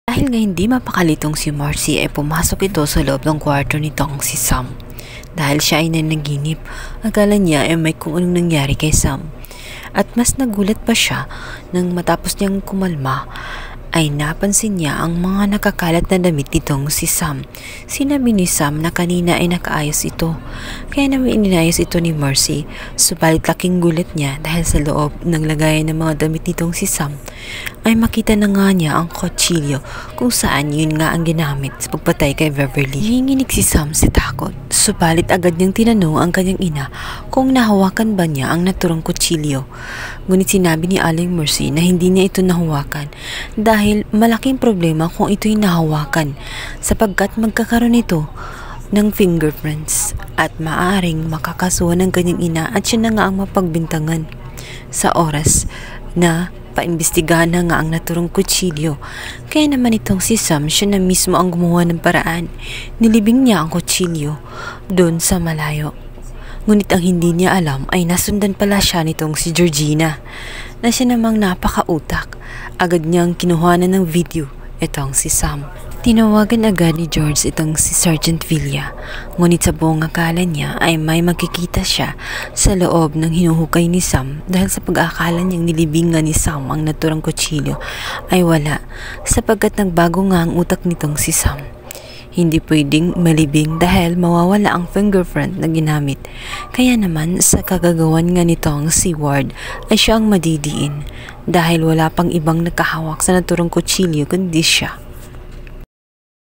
Dahil nga hindi mapakalitong si Marcy ay pumasok ito sa loob ng kwarto nitong si Sam. Dahil siya ay nanaginip, akala niya ay may kung anong nangyari kay Sam. At mas nagulat pa siya nang matapos niyang kumalma ay napansin niya ang mga nakakalat na damit nitong si Sam. Sinabi ni Sam na kanina ay nakaayos ito, kaya naman ininayos ito ni Marcy. Subalit laking gulat niya dahil sa loob ng lagayan ng mga damit nitong si Sam ay makita na nga niya ang kutsilyo kung saan yun nga ang ginamit sa pagpatay kay Beverly. Nanginginig si Sam sa takot, subalit agad niyang tinanong ang kanyang ina kung nahawakan ba niya ang naturang kutsilyo. Ngunit sinabi ni Aling Mercy na hindi niya ito nahawakan dahil malaking problema kung ito'y nahawakan sapagkat magkakaroon ito ng fingerprints at maaaring makakasuhan ng kanyang ina at siya na nga ang mapagbintangan. Sa oras na paimbestigahan na nga ang naturang kutsilyo, kaya naman itong si Sam siya na mismo ang gumawa ng paraan. Nilibing niya ang kutsilyo doon sa malayo. Ngunit ang hindi niya alam ay nasundan pala siya nitong si Georgina na siya namang napakautak. Agad niyang kinuhanan ng video itong si Sam. Tinawagan agad ni George itong si Sergeant Villa, ngunit sa buong akala niya ay may makikita siya sa loob ng hinuhukay ni Sam dahil sa pag-aakala niyang nilibingan ni Sam ang naturang kutsilyo ay wala sapagkat nagbago nga ang utak nitong si Sam. Hindi pwedeng malibing dahil mawawala ang fingerprint na ginamit. Kaya naman sa kagagawan nga nitong si Ward ay siya ang madidiin dahil wala pang ibang nakahawak sa naturang kutsilyo kundi siya.